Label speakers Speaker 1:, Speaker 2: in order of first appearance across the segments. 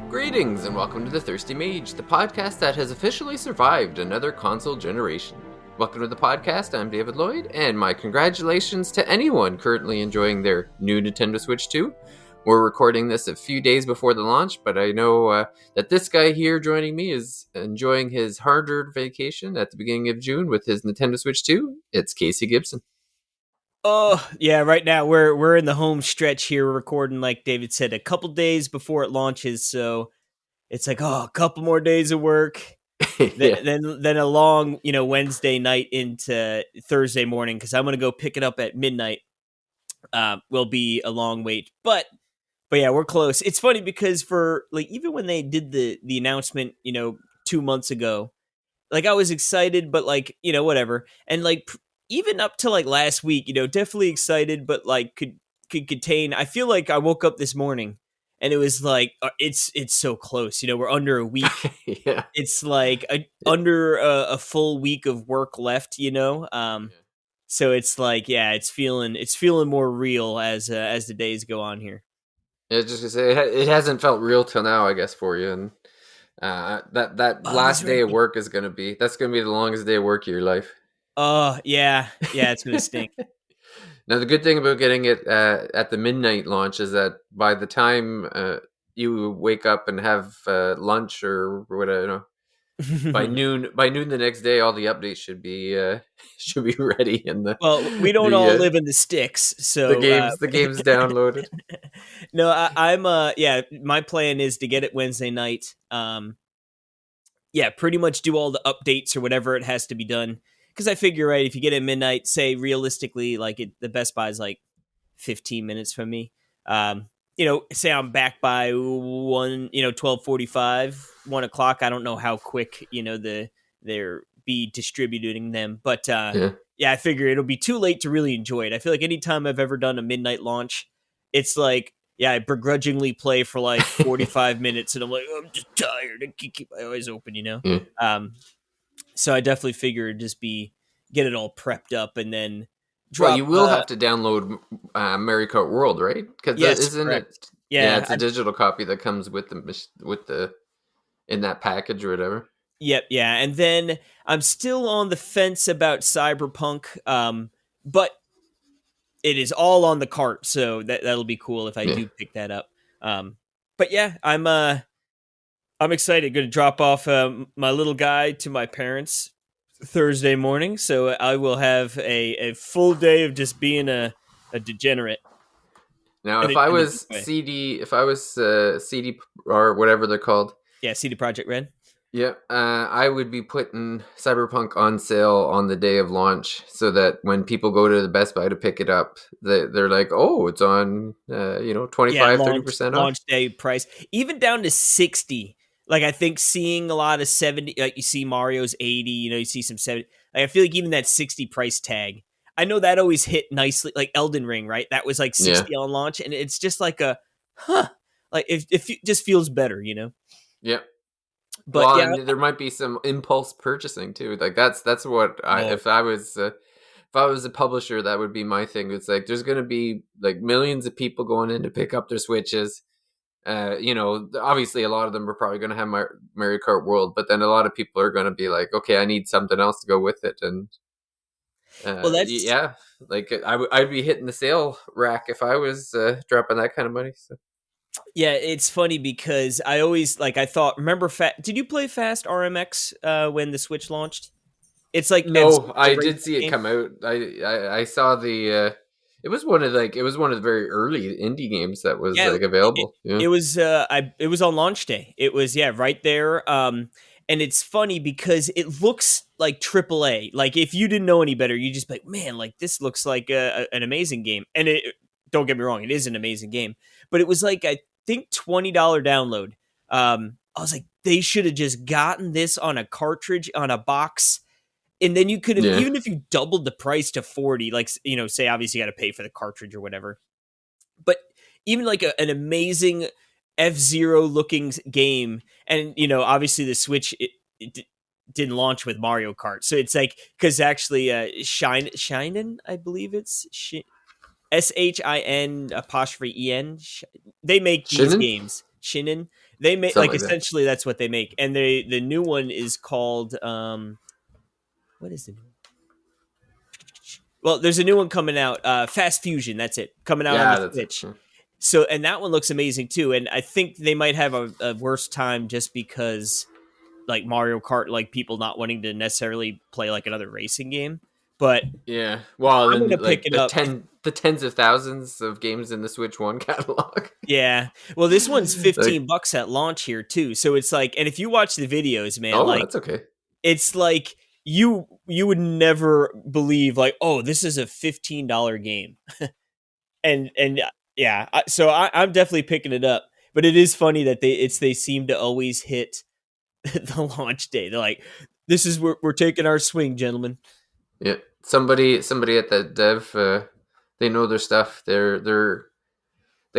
Speaker 1: Greetings and welcome to the Thirsty Mage, the podcast that has officially survived another console generation. Welcome to the podcast, I'm David Lloyd, and my congratulations to anyone currently enjoying their new Nintendo Switch 2. We're recording this a few days before the launch, but I know that this guy here joining me is enjoying his hard-earned vacation at the beginning of June with his Nintendo Switch 2. It's Casey Gibson.
Speaker 2: Oh, yeah, right now we're in the home stretch here. We're recording, like David said, a couple days before it launches, so it's like, a couple more days of work.
Speaker 1: Yeah.
Speaker 2: Then a long, Wednesday night into Thursday morning, because I'm going to go pick it up at midnight. Will be a long wait. But yeah, we're close. It's funny because for, even when they did the announcement, 2 months ago, I was excited, but whatever. And even up to last week, definitely excited, but could contain. I feel like I woke up this morning and it was it's so close. We're under a week.
Speaker 1: Yeah.
Speaker 2: It's under a full week of work left. So it's it's feeling more real as the days go on here.
Speaker 1: Yeah, just to say it hasn't felt real till now, I guess, for you, and that last day of work is gonna be the longest day of work of your life.
Speaker 2: Oh yeah, it's gonna stink.
Speaker 1: Now the good thing about getting it at the midnight launch is that by the time you wake up and have lunch or whatever, by noon the next day, all the updates should be ready. And
Speaker 2: we don't all live in the sticks, so
Speaker 1: the game's downloaded.
Speaker 2: No, I'm my plan is to get it Wednesday night. Pretty much do all the updates or whatever it has to be done. Because I figure, right, if you get it at midnight, say realistically, the Best Buy is 15 minutes from me. Say I'm back by 12:45, 1 o'clock. I don't know how quick, they're be distributing them. But I figure it'll be too late to really enjoy it. I feel like anytime I've ever done a midnight launch, it's I begrudgingly play for 45 minutes and I'm I'm just tired. I can't keep my eyes open, So I definitely figure it'd just be get it all prepped up and then drop.
Speaker 1: Well, you will have to download Mario Kart World, right? Because isn't it? Yeah, it's a digital copy that comes with the in that package or whatever.
Speaker 2: Yep, yeah. And then I'm still on the fence about Cyberpunk, but it is all on the cart, so that'll be cool if I do pick that up. But yeah, I'm excited. Going to drop off my little guy to my parents Thursday morning, so I will have a full day of just being a degenerate.
Speaker 1: Now, if I was CD or whatever they're called,
Speaker 2: CD Projekt Red.
Speaker 1: Yeah, I would be putting Cyberpunk on sale on the day of launch, so that when people go to the Best Buy to pick it up, they're like, "Oh, it's on 25-30% off
Speaker 2: launch day price, even down to 60." I think seeing a lot of 70, you see Mario's 80, you see some 70. I feel like even that 60 price tag, I know that always hit nicely, like Elden Ring, right? That was 60 on launch, and it's just it just feels better,
Speaker 1: Yeah.
Speaker 2: But
Speaker 1: there might be some impulse purchasing too. That's what if I was a publisher, that would be my thing. It's there's going to be millions of people going in to pick up their Switches. Obviously a lot of them are probably going to have Mario Kart World, but then a lot of people are going to be okay, I need something else to go with it. And I'd be hitting the sale rack if I was dropping that kind of money. So.
Speaker 2: Yeah, it's funny because I always remember did you play Fast RMX when the Switch launched? It's
Speaker 1: no, I did see it come out. I saw the it was one of the very early indie games that was available.
Speaker 2: It was it was on launch day. It was right there. And it's funny because it looks like AAA. If you didn't know any better, you just be like, man, this looks like an amazing game. And don't get me wrong, it is an amazing game. But it was I think $20 download. I was like, they should have just gotten this on a cartridge on a box. And then you could have, even if you doubled the price to 40, say obviously you got to pay for the cartridge or whatever. but even like an amazing F-Zero looking game, and obviously the Switch didn't launch with Mario Kart, so it's like because actually Shinen, I believe it's SHIN apostrophe EN. They make these
Speaker 1: Shinin?
Speaker 2: games. Shinin. They make
Speaker 1: Something
Speaker 2: like
Speaker 1: like that.
Speaker 2: essentially that's what they make, and the new one is called what is the new one? Well, there's a new one coming out, Fast Fusion. That's it, coming out on the
Speaker 1: Yeah, that's it.
Speaker 2: Switch. So, and that one looks amazing too. And I think they might have a worse time just because, like Mario Kart, like people not wanting to necessarily play like another racing game. But
Speaker 1: Yeah. Well,
Speaker 2: I'm
Speaker 1: and
Speaker 2: gonna
Speaker 1: then
Speaker 2: pick
Speaker 1: like
Speaker 2: it up.
Speaker 1: the tens of thousands of games in the Switch One catalog.
Speaker 2: Yeah. Well, this one's
Speaker 1: Like,
Speaker 2: $15 at launch here too. So it's like, and if you watch the videos, man,
Speaker 1: oh,
Speaker 2: like
Speaker 1: that's okay.
Speaker 2: it's like you would never believe like, oh, this is a $15 game. And yeah, so I'm definitely picking it up. But it is funny that they seem to always hit the launch day. They're like, "This is we're taking our swing, gentlemen."
Speaker 1: Yeah. Somebody at the dev, they know their stuff. They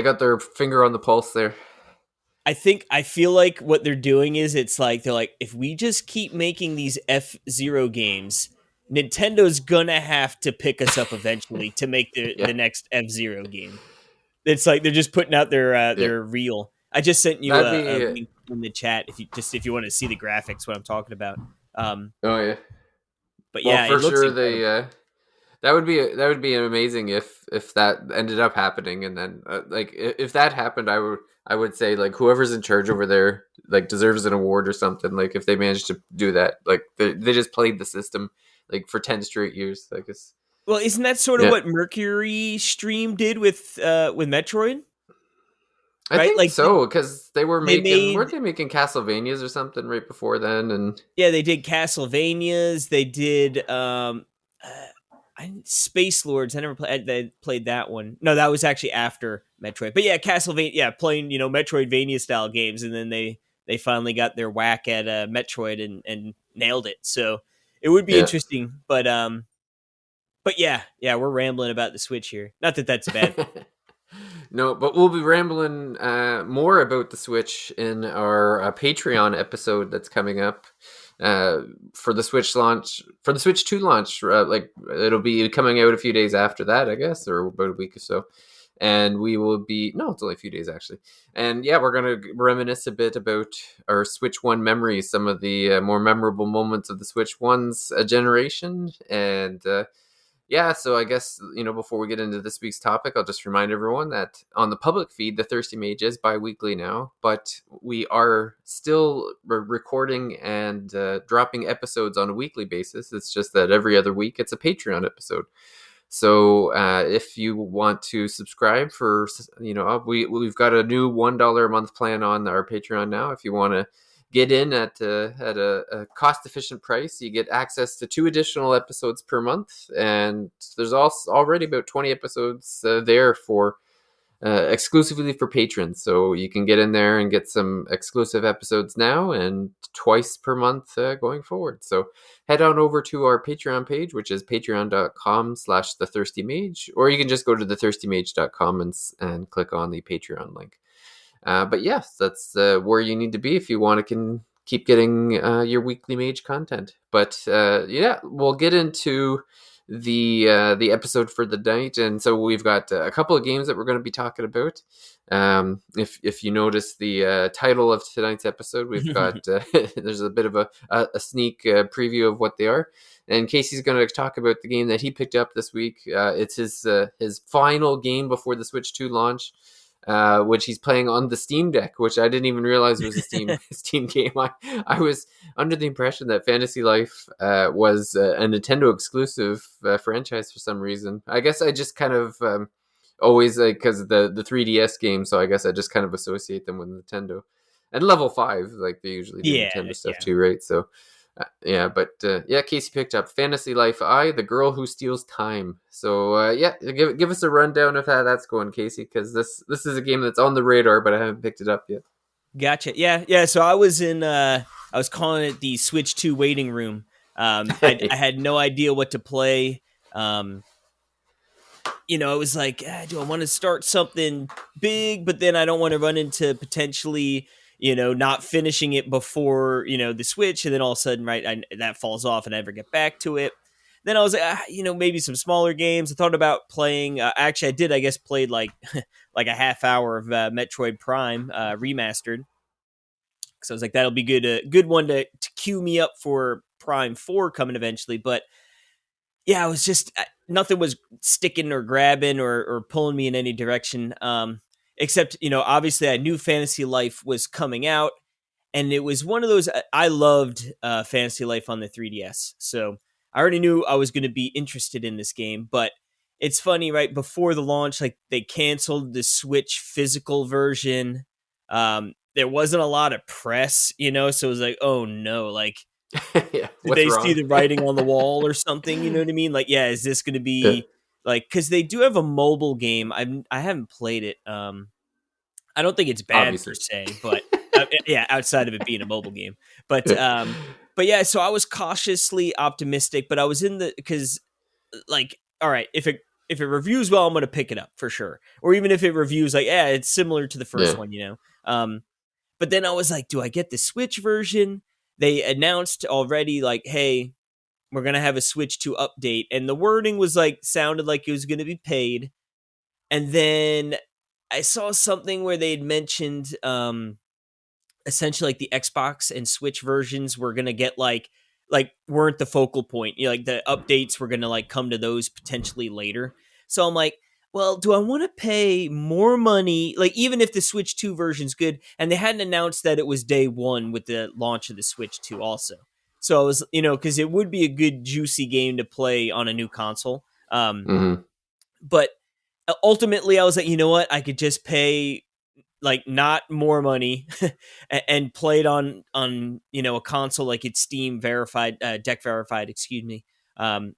Speaker 1: got their finger on the pulse there.
Speaker 2: I feel like what they're doing is it's like they're like, if we just keep making these F-Zero games, Nintendo's gonna have to pick us up eventually to make
Speaker 1: Yeah.
Speaker 2: the next F-Zero game. It's like they're just putting out
Speaker 1: Yeah.
Speaker 2: their reel. I just sent you
Speaker 1: That'd
Speaker 2: a
Speaker 1: be.
Speaker 2: link in the chat if you want to see the graphics, what I'm talking about.
Speaker 1: Oh yeah.
Speaker 2: But
Speaker 1: Well,
Speaker 2: yeah, it
Speaker 1: for
Speaker 2: looks
Speaker 1: sure
Speaker 2: incredible.
Speaker 1: they. That would be amazing if that ended up happening, and then like if that happened, I would say like whoever's in charge over there like deserves an award or something. Like if they managed to do that, like they just played the system like for 10 straight years. Like it's
Speaker 2: Well, isn't that sort of
Speaker 1: yeah.
Speaker 2: what Mercury Stream did with Metroid?
Speaker 1: I
Speaker 2: Right?
Speaker 1: think
Speaker 2: Like
Speaker 1: so because they were
Speaker 2: they
Speaker 1: making
Speaker 2: made
Speaker 1: weren't they making Castlevanias or something right before then, and
Speaker 2: yeah, they did Castlevanias. They did Space Lords. I never played. They played that one. No, that was actually after Metroid. But yeah, Castlevania. Yeah, playing Metroidvania style games, and then they finally got their whack at Metroid and nailed it. So it would be
Speaker 1: yeah.
Speaker 2: interesting. But yeah, we're rambling about the Switch here. Not that that's a bad thing.
Speaker 1: No, but we'll be rambling more about the Switch in our Patreon episode that's coming up for the Switch launch, for the Switch 2 launch. Like it'll be coming out a few days after that, I guess, or about a week or so. And we will be it's only a few days actually. And yeah, we're gonna reminisce a bit about our Switch One memories, some of the more memorable moments of the Switch One's generation, and yeah, so I guess, before we get into this week's topic, I'll just remind everyone that on the public feed, the Thirsty Mage is bi-weekly now, but we are still recording and dropping episodes on a weekly basis. It's just that every other week it's a Patreon episode. So if you want to subscribe for, we've got a new $1 a month plan on our Patreon now. If you want to get in at a cost-efficient price, you get access to 2 additional episodes per month, and there's also already about 20 episodes there for exclusively for patrons. So you can get in there and get some exclusive episodes now and twice per month going forward. So head on over to our Patreon page, which is patreon.com/thethirstymage, or you can just go to thethirstymage.com and click on the Patreon link. But yes, that's where you need to be if you want to keep getting your weekly Mage content. But yeah, we'll get into the episode for the night, and so we've got a couple of games that we're going to be talking about. If you notice the title of tonight's episode, we've got there's a bit of a sneak preview of what they are. And Casey's going to talk about the game that he picked up this week. It's his final game before the Switch 2 launch. Which he's playing on the Steam Deck, which I didn't even realize was a Steam game. I was under the impression that Fantasy Life was a Nintendo exclusive franchise for some reason. I guess I just kind of always, because of the 3DS game, so I guess I just kind of associate them with Nintendo. And Level 5, like they usually do
Speaker 2: Yeah,
Speaker 1: Nintendo stuff
Speaker 2: yeah.
Speaker 1: too, right? So yeah, but yeah, Casey picked up Fantasy Life I, The Girl Who Steals Time. So yeah, give us a rundown of how that's going, Casey, because this is a game that's on the radar, but I haven't picked it up yet.
Speaker 2: Gotcha. Yeah. So I was calling it the Switch 2 waiting room. I had no idea what to play. it was like, do I want to start something big, but then I don't want to run into potentially, not finishing it before, the Switch. And then all of a sudden, right, that falls off and I never get back to it. Then I was like, maybe some smaller games. I thought about playing. Actually, I did, I guess, played like like a half hour of Metroid Prime remastered. So I was like, that'll be good. A good one to cue me up for Prime 4 coming eventually. But yeah, it was just nothing was sticking or grabbing or pulling me in any direction. Except, obviously I knew Fantasy Life was coming out, and it was one of those. I loved Fantasy Life on the 3DS, so I already knew I was going to be interested in this game. But it's funny, right before the launch, like they canceled the Switch physical version. There wasn't a lot of press, so it was like, oh no, like
Speaker 1: Yeah,
Speaker 2: did
Speaker 1: what's
Speaker 2: they see
Speaker 1: wrong?
Speaker 2: the writing on the wall or something? You know what I mean? Like, yeah, is this going to
Speaker 1: Yeah,
Speaker 2: be like, because they do have a mobile game. I haven't played it. I don't think it's bad per
Speaker 1: obviously.
Speaker 2: se, but yeah, outside of it being a mobile game. But yeah, so I was cautiously optimistic, but I was in the because like, all right, if it reviews well, I'm going to pick it up for sure. Or even if it reviews like, yeah, it's similar to the first
Speaker 1: Yeah.
Speaker 2: one. But then I was like, do I get the Switch version? They announced already, like, hey, we're gonna have a Switch 2 update, and the wording was like sounded like it was gonna be paid. And then I saw something where they'd mentioned essentially like the Xbox and Switch versions were gonna get like weren't the focal point. Like the updates were gonna like come to those potentially later. So I'm like, well, do I want to pay more money? Like even if the Switch 2 version's good, and they hadn't announced that it was day one with the launch of the Switch 2 also. So I was, because it would be a good juicy game to play on a new console.
Speaker 1: Hmm.
Speaker 2: But ultimately, I was like, you know what? I could just pay like not more money and played on a console like it's Steam verified, deck verified, excuse me. And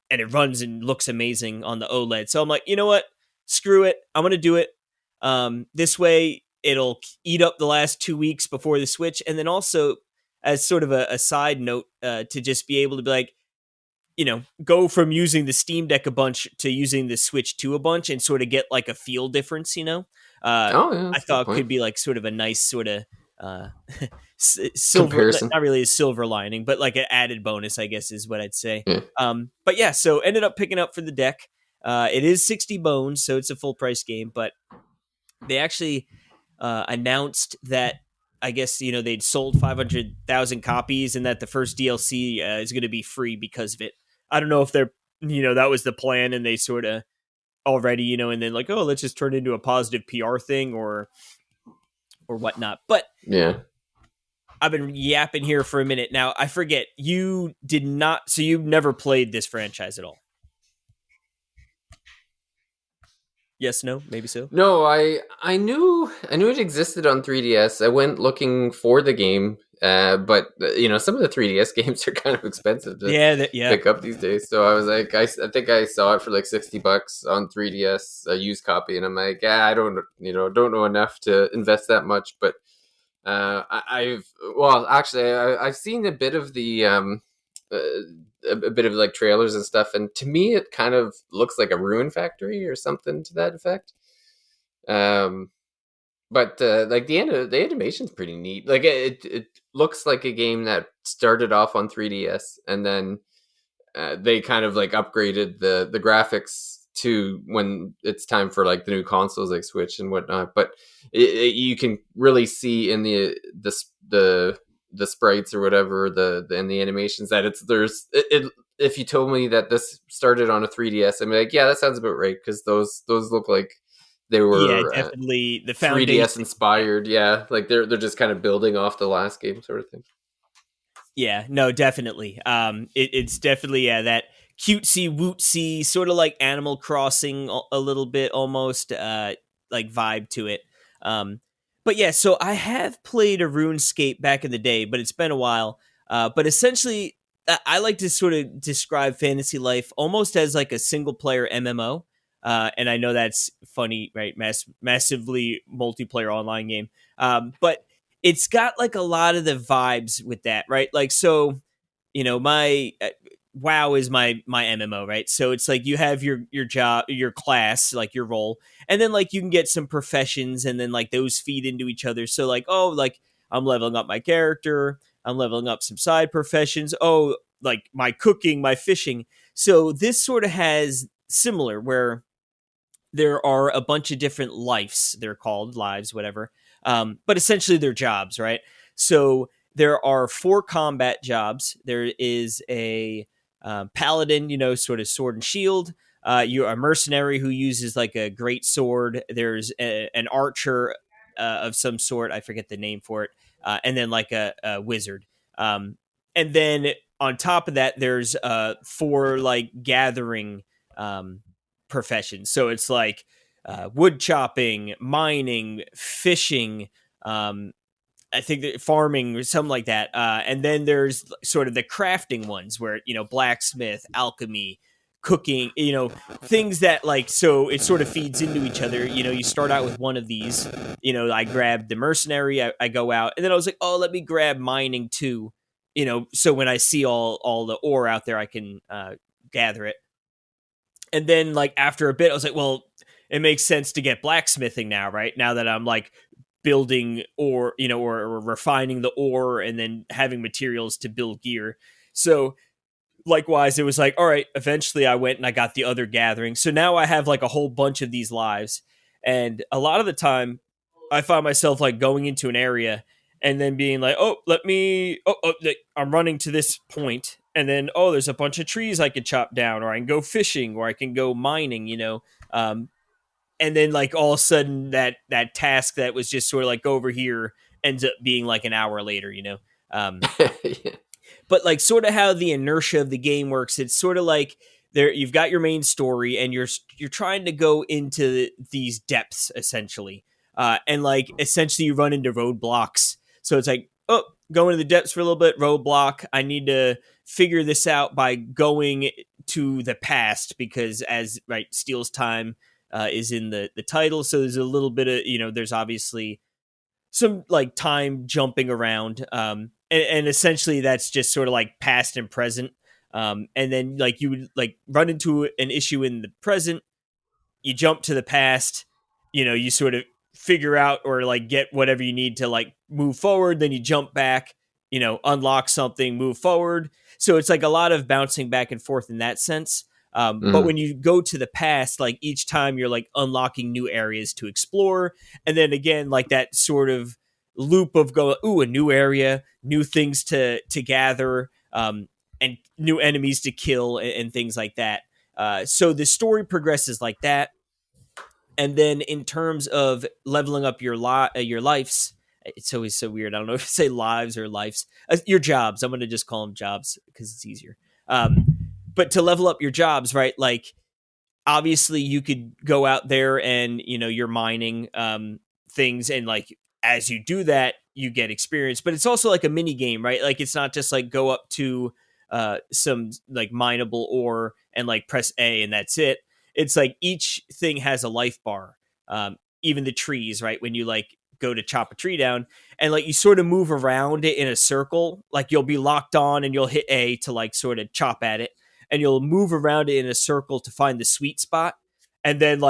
Speaker 2: it runs and looks amazing on the OLED. So I'm like, you know what, screw it, I'm gonna do it. This way it'll eat up the last 2 weeks before the Switch, and then also as sort of a side note, to just be able to be like, go from using the Steam Deck a bunch to using the Switch 2 a bunch and sort of get like a feel difference. Uh,
Speaker 1: Oh yeah,
Speaker 2: I
Speaker 1: that's a good
Speaker 2: thought
Speaker 1: point.
Speaker 2: could be like sort of a nice sort of uh, silver,
Speaker 1: Comparison.
Speaker 2: not really a silver lining, but like an added bonus, I guess is what I'd say.
Speaker 1: Yeah.
Speaker 2: But yeah, so ended up picking up for the deck. It is 60 bones, so it's a full price game, but they actually announced that I guess they'd sold 500,000 copies and that the first DLC is going to be free because of it. I don't know if they're that was the plan and they sort of already and then like, oh, let's just turn it into a positive PR thing or whatnot. But
Speaker 1: Yeah.
Speaker 2: I've been yapping here for a minute now. I forget, you did not, so you've never played this franchise at all? Yes, no, maybe so.
Speaker 1: No, I knew it existed on 3DS. I went looking for the game, but some of the 3DS games are kind of expensive to
Speaker 2: Yeah, yeah.
Speaker 1: pick up these days. So I was like, I think I saw it for like $60 on 3DS, a used copy, and I'm like, yeah, I don't know enough to invest that much. But I've seen a bit of the uh, a bit of like trailers and stuff, and to me, it kind of looks like a Ruin Factory or something to that effect. Um, but like the animation's pretty neat. Like it looks like a game that started off on 3DS, and then they kind of like upgraded the graphics to when it's time for like the new consoles like Switch and whatnot. But you can really see in the sprites or whatever and the animations that if you told me that this started on a 3DS, I'm like, yeah, that sounds about right, because those look like they
Speaker 2: Yeah,
Speaker 1: were
Speaker 2: definitely the
Speaker 1: 3DS
Speaker 2: foundation. Yeah.
Speaker 1: inspired. Yeah, like they're just kind of building off the last game sort of thing.
Speaker 2: Yeah, no, definitely. It's definitely, yeah, that cutesy wootsy sort of like Animal Crossing a little bit almost, like vibe to it. But yeah, so I have played a RuneScape back in the day, but it's been a while. But essentially, I like to sort of describe Fantasy Life almost as like a single player MMO. And I know that's funny, right? Massively multiplayer online game. But it's got like a lot of the vibes with that, right? Like, so, my WoW is my MMO, right? So it's like you have your job, your class, like your role, and then like you can get some professions, and then like those feed into each other. So like, oh, like I'm leveling up my character, I'm leveling up some side professions. Oh, like my cooking, my fishing. So this sort of has similar where there are a bunch of different lives. They're called lives, whatever. But essentially they're jobs, right? So there are 4 combat jobs. There is a paladin, sort of sword and shield. You're a mercenary who uses like a great sword. There's an archer of some sort. I forget the name for it. And then like a wizard. And then on top of that, there's 4 like gathering professions. So it's like wood chopping, mining, fishing, I think that farming or something like that. And then there's sort of the crafting ones where, blacksmith, alchemy, cooking, things that like, so it sort of feeds into each other. You start out with one of these, I grabbed the mercenary, I go out, and then I was like, oh, let me grab mining too. So when I see all the ore out there, I can gather it. And then like after a bit, I was like, well, it makes sense to get blacksmithing now, right? Now that I'm like building ore, or refining the ore and then having materials to build gear. So likewise, it was like, all right, eventually I went and I got the other gathering. So now I have like a whole bunch of these lives. And a lot of the time I find myself like going into an area and then being like, oh, I'm running to this point, and then, oh, there's a bunch of trees I could chop down, or I can go fishing, or I can go mining, um, and then like all of a sudden that task that was just sort of like go over here ends up being like an hour later, um,
Speaker 1: Yeah.
Speaker 2: but like sort of how the inertia of the game works, it's sort of like there you've got your main story and you're trying to go into these depths essentially, and like essentially you run into roadblocks. So it's like, oh, go into the depths for a little bit, roadblock, I need to figure this out by going to the past, because as right, Steel's time is in the title, so there's a little bit of, there's obviously some like time jumping around, and essentially that's just sort of like past and present, and then like you would like run into an issue in the present, you jump to the past, you sort of figure out or like get whatever you need to like move forward, then you jump back, unlock something, move forward. So it's like a lot of bouncing back and forth in that sense. But when you go to the past, like each time you're like unlocking new areas to explore. And then again, like that sort of loop of go, ooh, a new area, new things to gather, and new enemies to kill, and things like that. So the story progresses like that. And then in terms of leveling up your lives, it's always so weird. I don't know if to say lives or lives. Your jobs. I'm going to just call them jobs because it's easier. But to level up your jobs, right? Like obviously you could go out there and you're mining things, and like as you do that you get experience, but it's also like a mini game, right? Like it's not just like go up to some like mineable ore and like press A and that's it. It's like each thing has a life bar, even the trees, right? When you like go to chop a tree down and like you sort of move around it in a circle, like you'll be locked on and you'll hit A to like sort of chop at it, and you'll move around it in a circle to find the sweet spot. And then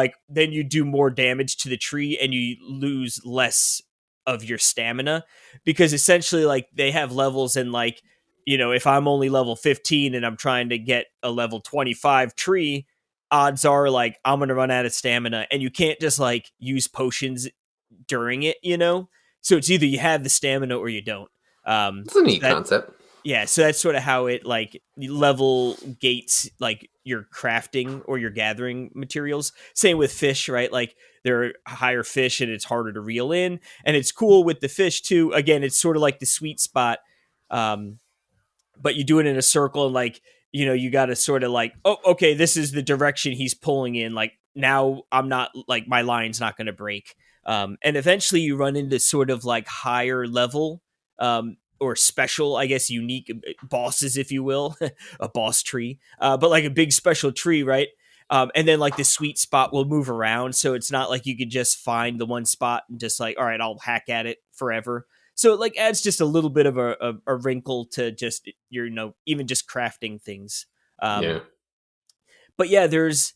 Speaker 2: you do more damage to the tree and you lose less of your stamina, because essentially like they have levels, and like, if I'm only level 15 and I'm trying to get a level 25 tree, odds are like I'm going to run out of stamina, and you can't just like use potions during it, So it's either you have the stamina or you don't.
Speaker 1: It's a
Speaker 2: So
Speaker 1: neat concept.
Speaker 2: yeah, so that's sort of how it like level gates like your crafting or your gathering materials. Same with fish, right? Like there are higher fish and it's harder to reel in. And it's cool with the fish too. Again, it's sort of like the sweet spot. Um, but you do it in a circle, and like, you got to sort of like, oh, okay, this is the direction he's pulling in. Like now I'm not like my line's not going to break. And eventually you run into sort of like higher level, or special, I guess, unique bosses, if you will, a boss tree, but like a big special tree, right? And then like the sweet spot will move around. So it's not like you could just find the one spot and just like, all right, I'll hack at it forever. So it like adds just a little bit of a wrinkle to just even just crafting things. Um,
Speaker 1: Yeah.
Speaker 2: but yeah, there's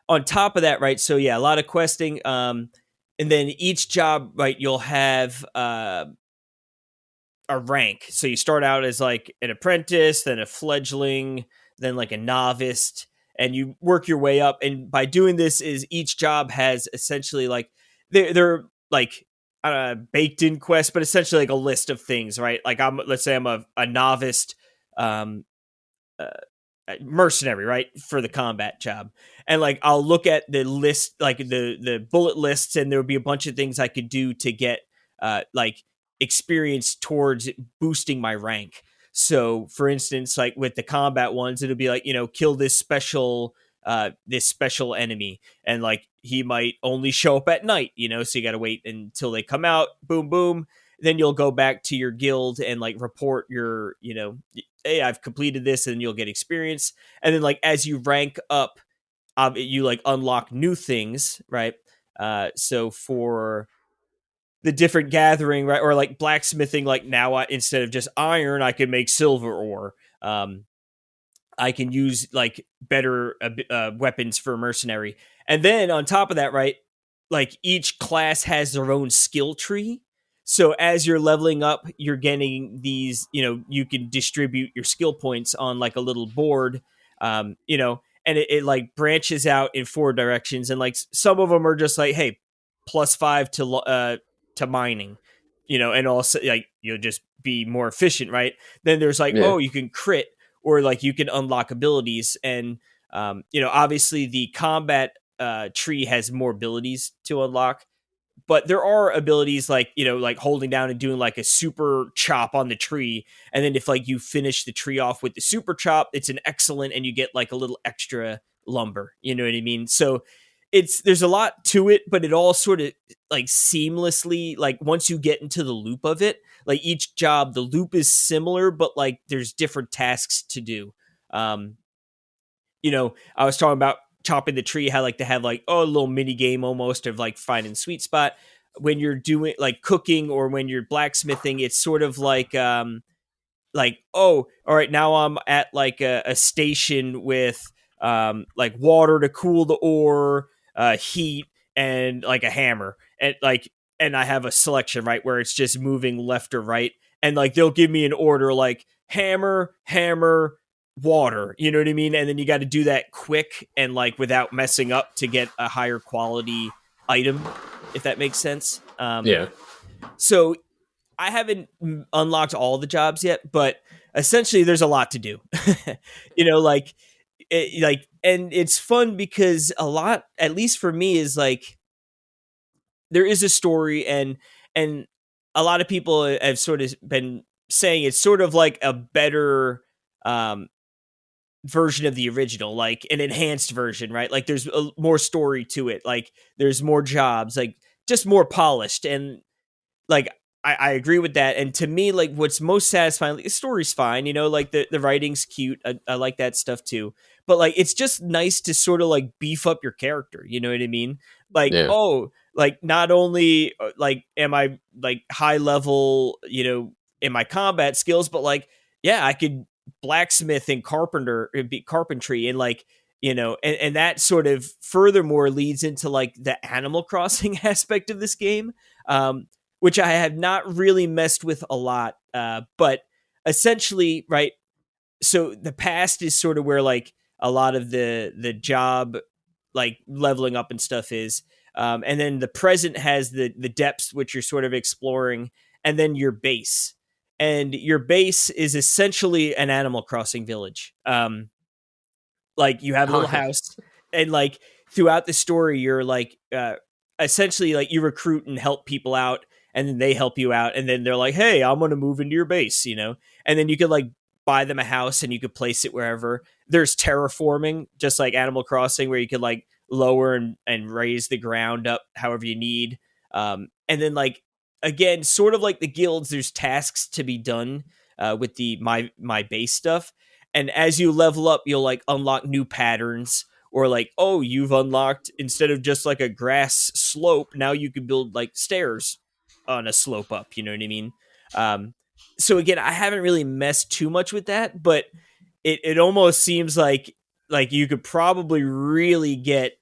Speaker 2: on top of that, right? So yeah, a lot of questing. And then each job, right? You'll have a rank. So you start out as like an apprentice, then a fledgling, then like a novice, and you work your way up. And by doing this, is each job has essentially like they're like baked in quests, but essentially like a list of things, right? Like let's say I'm a novice um, uh, mercenary, right, for the combat job, and like I'll look at the list, like the bullet lists, and there would be a bunch of things I could do to get like experience towards boosting my rank. So for instance, like with the combat ones, it'll be like, kill this special enemy, and like he might only show up at night, so you got to wait until they come out, boom boom, then you'll go back to your guild and like report your, hey, I've completed this, and you'll get experience. And then like as you rank up, you like unlock new things, right? So for the different gathering, right, or like blacksmithing, like now instead of just iron, I can make silver ore. I can use like better weapons for mercenary. And then on top of that, right, like each class has their own skill tree. So as you're leveling up, you're getting these, you can distribute your skill points on like a little board, and it like branches out in four directions. And like some of them are just like, hey, +5 to mining, and also like you'll just be more efficient, right? Then there's like,
Speaker 1: Yeah.
Speaker 2: oh, you can crit, or like you can unlock abilities. And obviously the combat tree has more abilities to unlock, but there are abilities like, like holding down and doing like a super chop on the tree, and then if like you finish the tree off with the super chop, it's an excellent, and you get like a little extra lumber, you know what I mean? So there's a lot to it, but it all sort of like seamlessly, like once you get into the loop of it, like each job, the loop is similar, but like there's different tasks to do. um I was talking about chopping the tree, how like to have like, a little mini game almost of like finding sweet spot. When you're doing like cooking, or when you're blacksmithing, it's sort of like, oh, all right, now I'm at like a station with like water to cool the ore, heat, and like a hammer, and I have a selection, right, where it's just moving left or right, and like they'll give me an order like hammer, water, you know what I mean? And then you got to do that quick and like without messing up to get a higher quality item, if that makes sense.
Speaker 1: Yeah.
Speaker 2: So I haven't unlocked all the jobs yet, but essentially there's a lot to do. And it's fun because a lot, at least for me, is like there is a story, and a lot of people have sort of been saying it's sort of like a better um version of the original, like an enhanced version, right? Like there's more story to it, like there's more jobs, like just more polished. And like I agree with that. And to me, like what's most satisfying, like, the story's fine, like the writing's cute. I like that stuff too. But like it's just nice to sort of like beef up your character. You know what I mean? Like,
Speaker 1: Yeah.
Speaker 2: oh, like not only like am I like high level, in my combat skills, but like, yeah, I could blacksmith and be carpentry, and like, and that sort of furthermore leads into like the Animal Crossing aspect of this game. Which I have not really messed with a lot. But essentially, right. So the past is sort of where like a lot of the job, like leveling up and stuff is. And then the present has the depths, which you're sort of exploring, and then your base. And your base is essentially an Animal Crossing village. Like you have a little
Speaker 1: Okay.
Speaker 2: house, and like throughout the story, you're like essentially like you recruit and help people out, and then they help you out, and then they're like, hey, I'm gonna move into your base, and then you could like buy them a house, and you could place it wherever. There's terraforming, just like Animal Crossing, where you could like lower and raise the ground up however you need. And then like again, sort of like the guilds, there's tasks to be done with the my base stuff. And as you level up, you'll like unlock new patterns, or like, oh, you've unlocked, instead of just like a grass slope, now you can build like stairs on a slope up, you know what I mean? um so again, I haven't really messed too much with that, but it almost seems like you could probably really get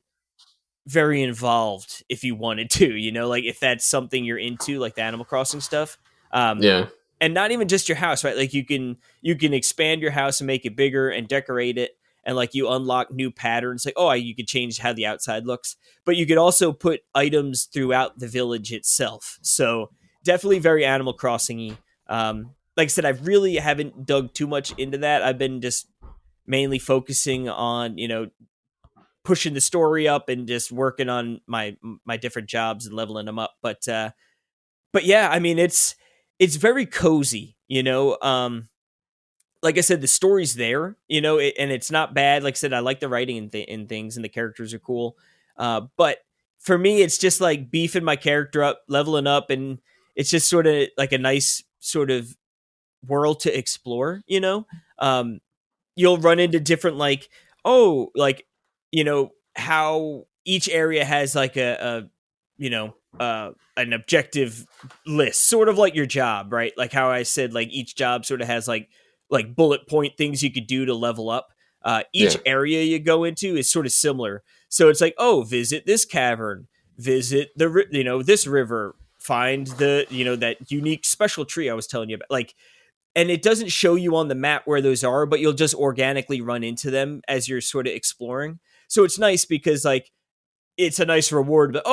Speaker 2: very involved if you wanted to, like if that's something you're into, like the Animal Crossing stuff. Um,
Speaker 1: Yeah.
Speaker 2: and not even just your house, right? Like you can expand your house and make it bigger and decorate it, and like you unlock new patterns. Like you could change how the outside looks, but you could also put items throughout the village itself. So definitely very Animal Crossing-y. Like I said, I really haven't dug too much into that. I've been just mainly focusing on pushing the story up and just working on my different jobs and leveling them up. But yeah, I mean it's very cozy, like I said, the story's there, and it's not bad. Like I said, I like the writing and things, and the characters are cool. But for me, it's just like beefing my character up, leveling up, and it's just sort of like a nice sort of world to explore. You'll run into different how each area has like a you know an objective list, sort of like your job, right? Like how I said, like each job sort of has like bullet point things you could do to level up. Each
Speaker 1: Yeah.
Speaker 2: area you go into is sort of similar, so it's like, visit this cavern, visit this river, find that unique special tree I was telling you about, like, and it doesn't show you on the map where those are, but you'll just organically run into them as you're sort of exploring. So it's nice because like it's a nice reward, but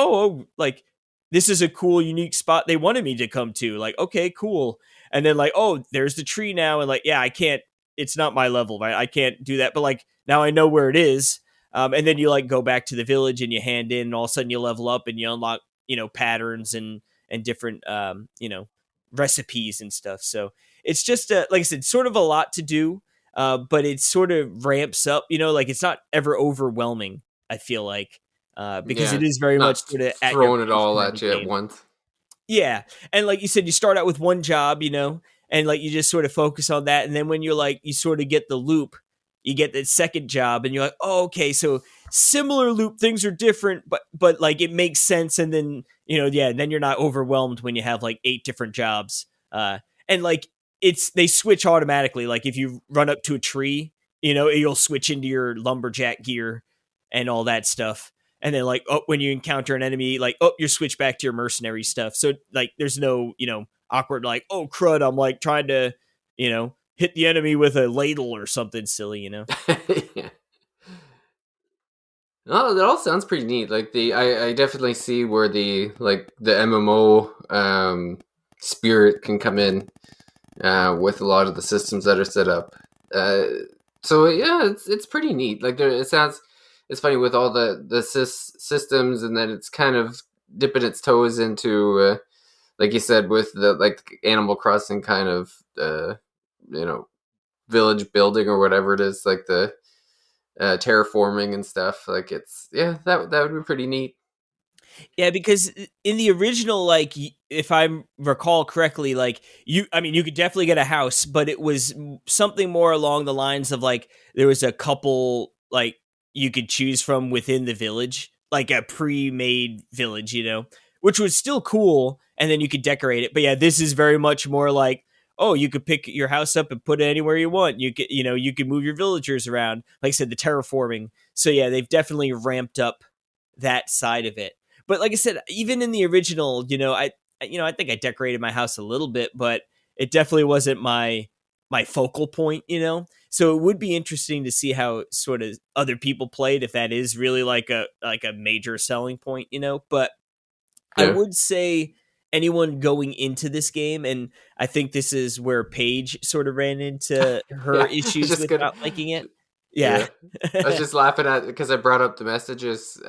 Speaker 2: like this is a cool unique spot they wanted me to come to. Like, okay, cool. And then like, there's the tree now, and like, yeah, I can't, it's not my level, right? I can't do that. But like now I know where it is. And then you like go back to the village and you hand in, and all of a sudden you level up and you unlock, patterns and different recipes and stuff. So it's just like I said, sort of a lot to do, but it sort of ramps up. Like it's not ever overwhelming. I feel like because
Speaker 1: Yeah.
Speaker 2: it is very much
Speaker 1: Not
Speaker 2: sort of at your
Speaker 1: throwing it
Speaker 2: pace
Speaker 1: all
Speaker 2: kind of
Speaker 1: at
Speaker 2: a
Speaker 1: you at
Speaker 2: game.
Speaker 1: once.
Speaker 2: Yeah, and like you said, you start out with one job, and like you just sort of focus on that, and then when you're like you sort of get the loop, you get the second job, and you're like, okay, so similar loop, things are different, but like it makes sense, and then then you're not overwhelmed when you have like 8 different jobs, and like they switch automatically. Like if you run up to a tree, you'll switch into your lumberjack gear and all that stuff, and then like when you encounter an enemy, like you switch back to your mercenary stuff. So like there's no awkward like, oh crud, I'm like trying to hit the enemy with a ladle or something silly.
Speaker 1: Yeah. Oh, that all sounds pretty neat. Like I definitely see where the MMO spirit can come in with a lot of the systems that are set up. Uh, so yeah, it's pretty neat. Like it's funny with all the systems, and then it's kind of dipping its toes into like you said with the like Animal Crossing kind of you know village building or whatever it is, like the terraforming and stuff. Like that would be pretty neat.
Speaker 2: Yeah, because in the original, like, if I recall correctly, like you could definitely get a house, but it was something more along the lines of like there was a couple like you could choose from within the village, like a pre-made village, which was still cool, and then you could decorate it. But yeah, this is very much more like, you could pick your house up and put it anywhere you want. You could move your villagers around. Like I said, the terraforming. So yeah, they've definitely ramped up that side of it. But like I said, even in the original, I think I decorated my house a little bit, but it definitely wasn't my focal point. So it would be interesting to see how sort of other people played, if that is really like a major selling point. But I
Speaker 1: Yeah.
Speaker 2: would say anyone going into this game, and I think this is where Paige sort of ran into her
Speaker 1: Yeah. I was
Speaker 2: issues
Speaker 1: just
Speaker 2: with
Speaker 1: gonna.
Speaker 2: not liking it. Yeah.
Speaker 1: Yeah. I was just laughing at because I brought up the messages.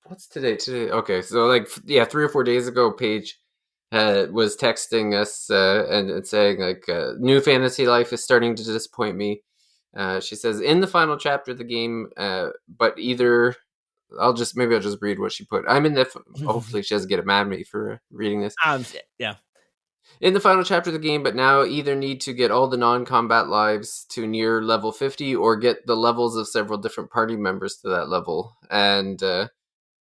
Speaker 1: What's today? Today, okay. So like, yeah, 3 or 4 days ago, Paige was texting us and saying like, "New fantasy life is starting to disappoint me." She says in the final chapter of the game, but either I'll just read what she put. I'm in the. Hopefully, she doesn't get mad at me for reading this.
Speaker 2: Yeah.
Speaker 1: In the final chapter of the game, but now either need to get all the non-combat lives to near level 50 or get the levels of several different party members to that level. And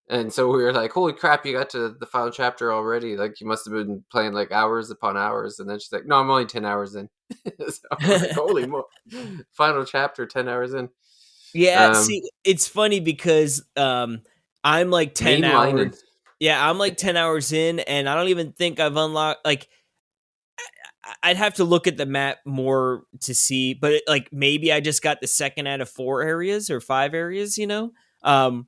Speaker 1: And so we were like, "Holy crap, you got to the final chapter already! Like you must have been playing like hours upon hours." And then she's like, "No, I'm only 10 hours in." So I was like, "Holy mo, final chapter, 10 hours in."
Speaker 2: Yeah,
Speaker 1: Um,
Speaker 2: see, it's funny because I'm like 10
Speaker 1: Mainlining.
Speaker 2: hours. Yeah, I'm like 10 hours in and I don't even think I've unlocked like I'd have to look at the map more to see, but like maybe I just got the second out of 4 areas or 5 areas, you know? Um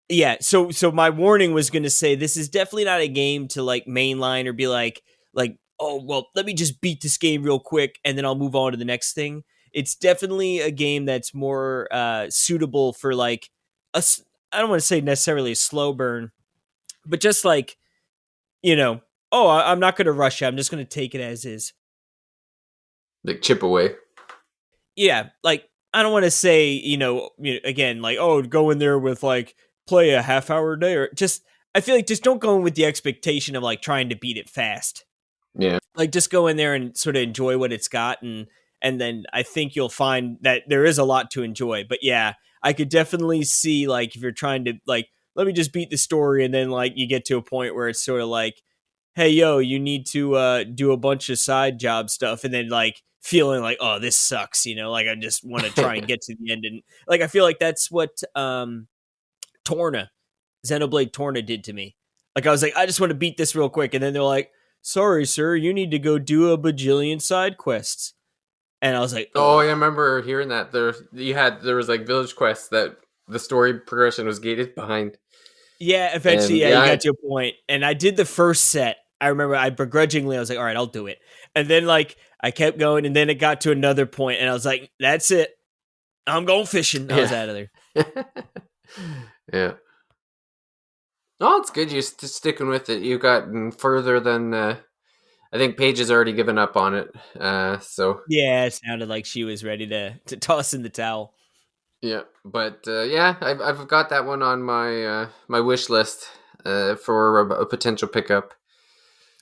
Speaker 2: yeah, so my warning was going to say this is definitely not a game to like mainline or be like oh well let me just beat this game real quick and then I'll move on to the next thing. It's definitely a game that's more suitable for like I don't want to say necessarily a slow burn, but just like you know oh I'm not going to rush it. I'm just going to take it as is.
Speaker 1: Like chip away.
Speaker 2: Yeah, like I don't want to say again like oh go in there with like play a half hour a day or just I feel like just don't go in with the expectation of like trying to beat it fast.
Speaker 1: Yeah.
Speaker 2: Like just go in there and sort of enjoy what it's got and then I think you'll find that there is a lot to enjoy. But yeah, I could definitely see like if you're trying to like let me just beat the story and then like you get to a point where it's sort of like hey yo you need to do a bunch of side job stuff and then like feeling like oh this sucks like I just want to try and get to the end and like I feel like that's what Torna Xenoblade Torna did to me. Like I was like I just want to beat this real quick and then they're like sorry sir you need to go do a bajillion side quests and I was like
Speaker 1: Oh,
Speaker 2: ugh.
Speaker 1: I remember hearing that there was like village quests that the story progression was gated behind,
Speaker 2: Yeah, eventually,
Speaker 1: and
Speaker 2: yeah, you
Speaker 1: yeah,
Speaker 2: got to a point, and I did the first set. I remember I begrudgingly I was like, "All right, I'll do it," and then like I kept going, and then it got to another point, and I was like, "That's it, I'm going fishing." I was
Speaker 1: yeah,
Speaker 2: out of there.
Speaker 1: yeah. Oh, it's good. You're sticking with it. You gotten further than I think Paige has already given up on it. So
Speaker 2: Yeah, it sounded like she was ready to toss in the towel.
Speaker 1: yeah, but yeah, I've got that one on my wish list for a potential pickup.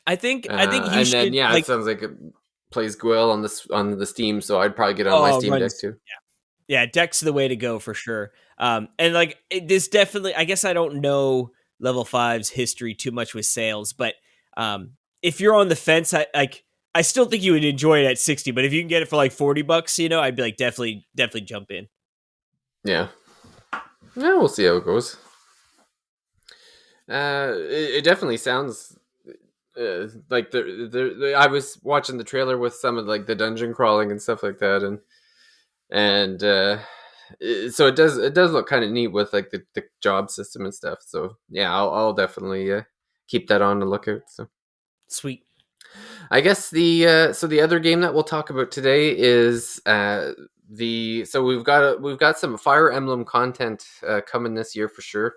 Speaker 2: I think you
Speaker 1: And then
Speaker 2: should
Speaker 1: yeah, it
Speaker 2: like
Speaker 1: sounds like it plays well on the Steam, so I'd probably get it on my
Speaker 2: oh
Speaker 1: Steam Deck
Speaker 2: runs
Speaker 1: too.
Speaker 2: yeah Deck's the way to go for sure. And like this definitely I guess I don't know level five's history too much with sales, but if you're on the fence, I still think you would enjoy it at 60, but if you can get it for like $40, I'd be like definitely jump in.
Speaker 1: Yeah, yeah, we'll see how it goes. It definitely sounds like I was watching the trailer with some of like the dungeon crawling and stuff like that, and so it does look kind of neat with like the job system and stuff. So yeah, I'll definitely keep that on the lookout. So
Speaker 2: Sweet.
Speaker 1: I guess the other game that we'll talk about today is the so we've got some Fire Emblem content coming this year for sure,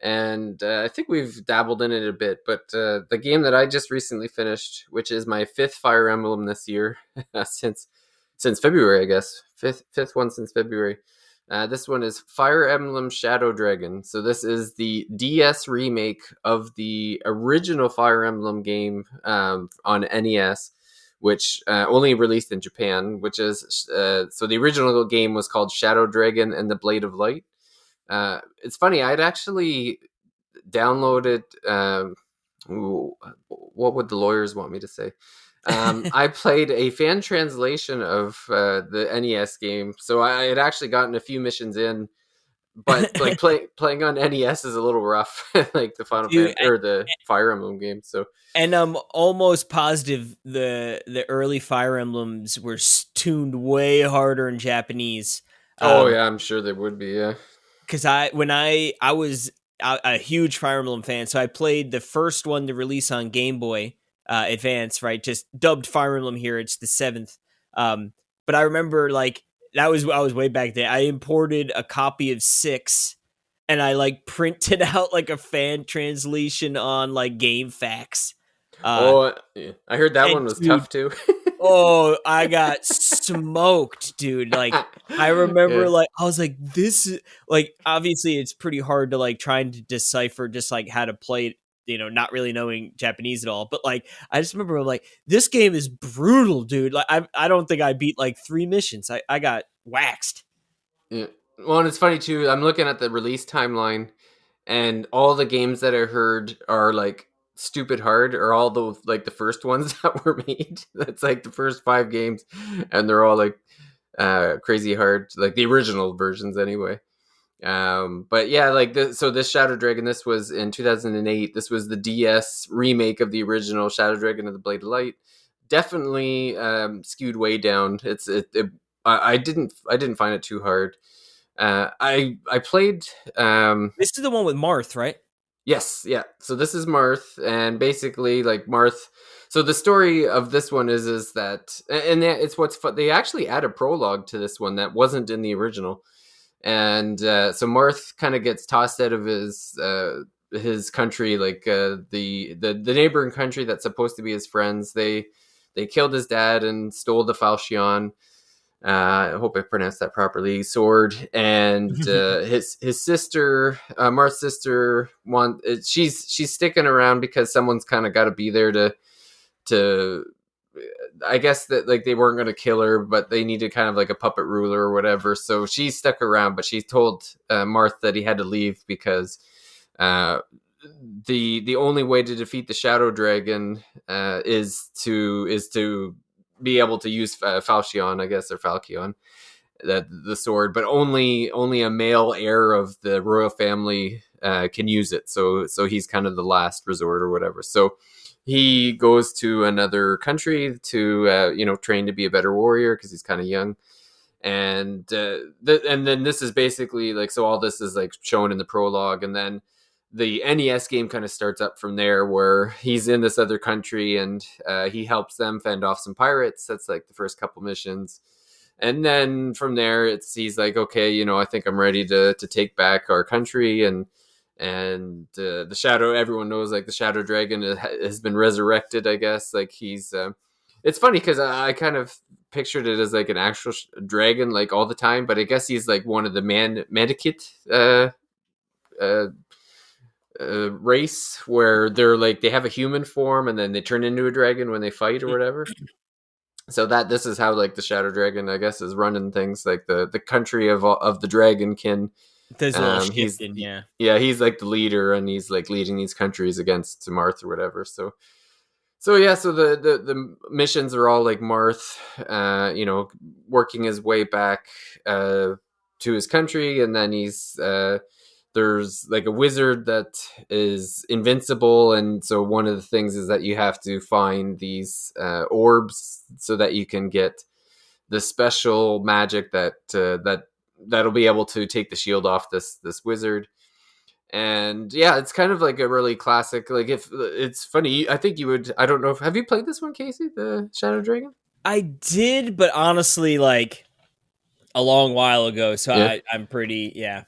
Speaker 1: and I think we've dabbled in it a bit. But the game that I just recently finished, which is my fifth Fire Emblem this year, since February, I guess fifth one since February. This one is Fire Emblem Shadow Dragon. So this is the DS remake of the original Fire Emblem game on NES, which only released in Japan. Which is so the original game was called Shadow Dragon and the Blade of Light. It's funny. I'd actually downloaded. What would the lawyers want me to say? I played a fan translation of the NES game, so I had actually gotten a few missions in, but like playing on NES is a little rough, like the Final
Speaker 2: Dude,
Speaker 1: Fan or the Fire Emblem game. So
Speaker 2: and I'm almost positive the early Fire Emblems were tuned way harder in Japanese.
Speaker 1: oh yeah, I'm sure there would be. Yeah.
Speaker 2: Because I was a huge Fire Emblem fan, so I played the first one to release on Game Boy Advance, right? Just dubbed Fire Emblem here. It's the seventh. But I remember like I was way back there. I imported a copy of 6 and I like printed out like a fan translation on like GameFAQs. Uh,
Speaker 1: Oh, yeah. I heard that
Speaker 2: and
Speaker 1: one was
Speaker 2: dude,
Speaker 1: tough too.
Speaker 2: oh, I got smoked, dude. Like I remember
Speaker 1: Yeah.
Speaker 2: like I was like this is like obviously it's pretty hard to like trying to decipher just like how to play it, not really knowing Japanese at all. But like I just remember like this game is brutal, dude. Like I don't think I beat like 3 missions. I got waxed.
Speaker 1: Yeah. Well, and it's funny too. I'm looking at the release timeline, and all the games that I heard are like stupid hard, or all the like the first ones that were made. That's like the first 5 games, and they're all like crazy hard, like the original versions anyway. But yeah, like so this Shadow Dragon, this was in 2008. This was the DS remake of the original Shadow Dragon of the Blade of Light. Definitely skewed way down. I didn't find it too hard. I played
Speaker 2: This is the one with Marth, right?
Speaker 1: yes, yeah. So this is Marth, and basically like Marth. So the story of this one is that, and it's what's fun. They actually add a prologue to this one that wasn't in the original, and so Marth kind of gets tossed out of his country, like the neighboring country that's supposed to be his friends. They killed his dad and stole the Falchion. I hope I pronounced that properly. Sword, and his sister, Marth's sister, she's sticking around because someone's kind of got to be there to. I guess that like they weren't going to kill her, but they needed kind of like a puppet ruler or whatever. So she stuck around, but she told Marth that he had to leave because uh, the only way to defeat the Shadow Dragon is to be able to use Falchion, I guess, or Falchion, the sword, but only a male heir of the royal family can use it. So he's kind of the last resort or whatever. So he goes to another country to train to be a better warrior because he's kind of young. And and then this is basically like, so all this is like shown in the prologue, and then the NES game kind of starts up from there, where he's in this other country and he helps them fend off some pirates. That's like the first couple missions. And then from there, he's like, okay, I think I'm ready to take back our country. And the Shadow, everyone knows, like the Shadow Dragon has been resurrected, I guess. Like he's it's funny because I kind of pictured it as like an actual dragon like all the time, but I guess he's like one of the Mandikit uh, race, where they're like they have a human form and then they turn into a dragon when they fight or whatever. So that this is how like the Shadow Dragon, I guess, is running things, like the country of the Dragonkin.
Speaker 2: There's a little
Speaker 1: He's
Speaker 2: shift in, yeah.
Speaker 1: yeah, he's like the leader, and he's like leading these countries against Marth or whatever. So yeah, so the missions are all like Marth, working his way back to his country, and then there's like a wizard that is invincible, and so one of the things is that you have to find these orbs so that you can get the special magic that'll be able to take the shield off this wizard. And yeah, it's kind of like a really classic, like, if it's funny, I think you would, I don't know if, have you played this one, Casey, the Shadow Dragon?
Speaker 2: I did, but honestly, like a long while ago, so
Speaker 1: Yeah,
Speaker 2: I'm pretty, yeah.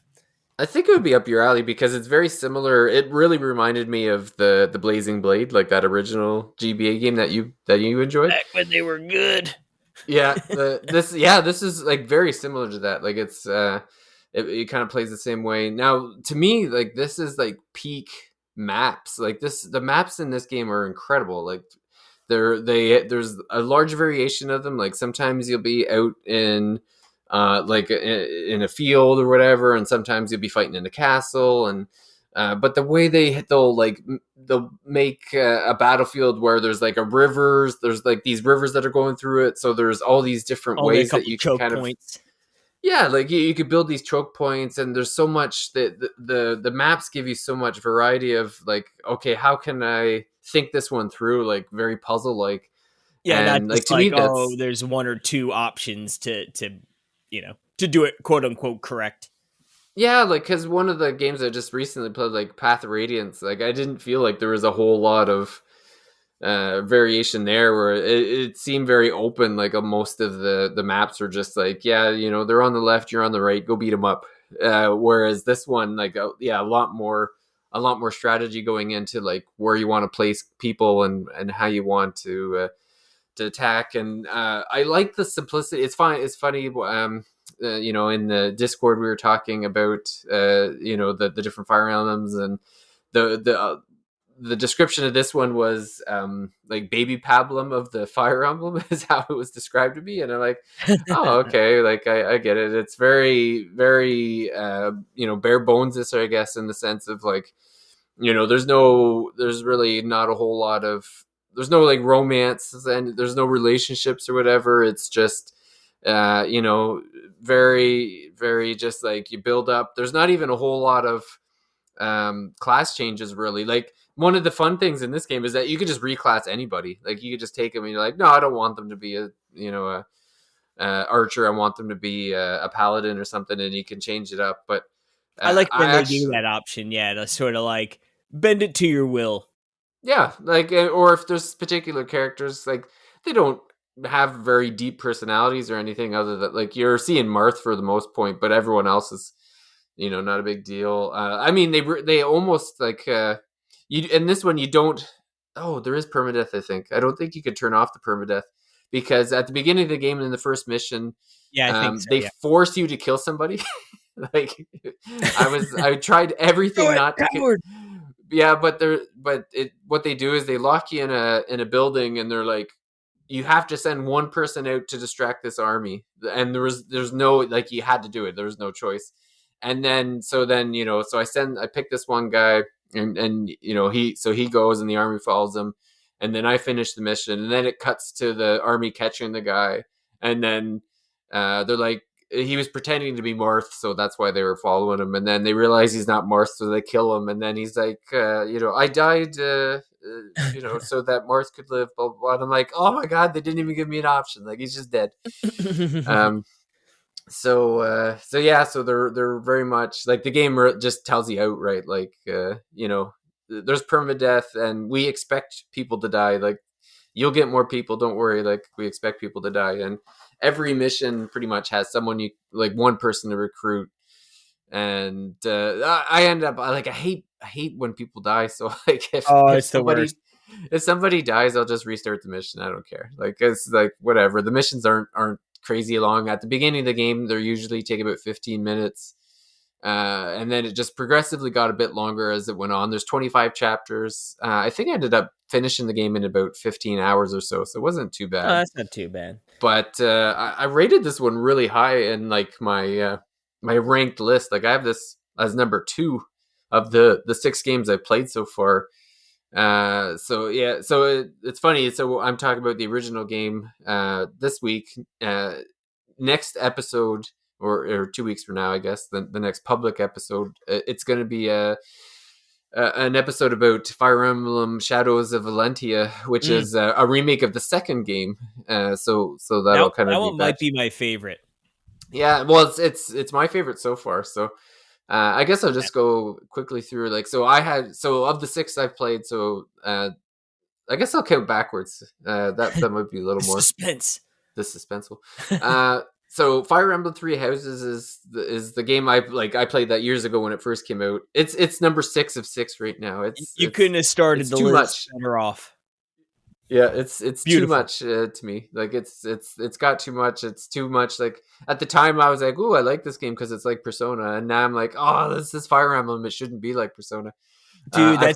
Speaker 1: I think it would be up your alley because it's very similar. It really reminded me of the Blazing Blade, like that original GBA game that you enjoyed.
Speaker 2: Back when they were good.
Speaker 1: Yeah, this is like very similar to that. Like it kind of plays the same way. Now, to me, like this is like peak maps. Like the maps in this game are incredible. Like there's a large variation of them. Like sometimes you'll be out in like in a field or whatever, and sometimes you'll be fighting in a castle. And but the way they'll make a battlefield where there's like there's like these rivers that are going through it, so there's all these different
Speaker 2: Only a
Speaker 1: ways that
Speaker 2: couple
Speaker 1: you can
Speaker 2: choke
Speaker 1: kind of,
Speaker 2: points.
Speaker 1: yeah, like you could build these choke points, and there's so much that the maps give you so much variety of like, okay, how can I think this one through, like very puzzle like.
Speaker 2: Yeah, not
Speaker 1: And like
Speaker 2: just
Speaker 1: to me
Speaker 2: like,
Speaker 1: that's,
Speaker 2: there's one or two options to do it quote unquote correct.
Speaker 1: yeah, like because one of the games I just recently played, like Path of Radiance, like I didn't feel like there was a whole lot of variation there, where it seemed very open. Like most of the maps are just like, yeah, they're on the left, you're on the right, go beat them up. Whereas this one, like, yeah, a lot more strategy going into like where you want to place people and how you want to attack. And I like the simplicity. It's fine. It's funny. In the Discord we were talking about the different fire emblems, and the the description of this one was like baby pablum of the Fire Emblem is how it was described to me, and I'm like, oh, okay, like I get it. It's very very bare bones, this, I guess, in the sense of like, there's really not a whole lot of, there's no like romance and there's no relationships or whatever. It's just very very just like you build up. There's not even a whole lot of class changes really. Like one of the fun things in this game is that you could just reclass anybody. Like you could just take them and you're like, no, I don't want them to be a archer. I want them to be a paladin or something, and you can change it up. But
Speaker 2: I like when
Speaker 1: I
Speaker 2: they
Speaker 1: actually,
Speaker 2: do that option. Yeah, to sort of like bend it to your will.
Speaker 1: yeah, like, or if there's particular characters, like they don't have very deep personalities or anything other than, like, you're seeing Marth for the most point, but everyone else is, not a big deal. I mean, they almost like you in this one you don't. Oh, there is permadeath. I think I don't think you could turn off the permadeath because at the beginning of the game in the first mission,
Speaker 2: Yeah, I think so.
Speaker 1: they
Speaker 2: Yeah.
Speaker 1: force you to kill somebody. Like I tried everything not to kill. Yeah, what they do is they lock you in a building, and they're like, you have to send one person out to distract this army, and there's no, like, you had to do it. There was no choice. And then so I picked this one guy, and he goes and the army follows him, and then I finish the mission, and then it cuts to the army catching the guy, and then they're like, he was pretending to be Marth, so that's why they were following him. And then they realize he's not Marth, so they kill him. And then he's like, I died, so that Marth could live. Blah, blah, blah. And I'm like, oh my god, they didn't even give me an option. Like, he's just dead. So they're very much like, the game just tells you outright, like, there's permadeath, and we expect people to die. Like, you'll get more people, don't worry. Like, we expect people to die, and every mission pretty much has someone, you like, one person to recruit. And I end up, I hate when people die. So like,
Speaker 2: It's the worst.
Speaker 1: if somebody dies, I'll just restart the mission. I don't care. Like, it's like, whatever. The missions aren't crazy long. At the beginning of the game, they're usually take about 15 minutes. And then it just progressively got a bit longer as it went on. There's 25 chapters. I think I ended up finishing the game in about 15 hours or so. So it wasn't too bad.
Speaker 2: Oh, that's not too bad.
Speaker 1: But I rated this one really high in like my ranked list. Like, I have this as number 2 of the 6 games I've played so far. So it's funny. So I'm talking about the original game this week. Next episode, or 2 weeks from now, I guess, the next public episode, it's going to be an episode about Fire Emblem Shadows of Valentia, which is a remake of the second game. So that'll kind of
Speaker 2: that one might be my favorite.
Speaker 1: Yeah, well, it's my favorite so far. So I guess I'll just go quickly through. Like, of the 6 I've played, so I guess I'll count backwards. That might be a little more
Speaker 2: suspense.
Speaker 1: The suspenseful. So Fire Emblem Three Houses is the game I played that years ago when it first came out. It's number 6 of 6 right now. It's
Speaker 2: couldn't have started the list better off.
Speaker 1: Yeah, it's too much to me. Like, it's got too much. It's too much. Like, at the time I was like, "Ooh, I like this game because it's like Persona," and now I'm like, "Oh, this is Fire Emblem. It shouldn't be like Persona."
Speaker 2: Dude, I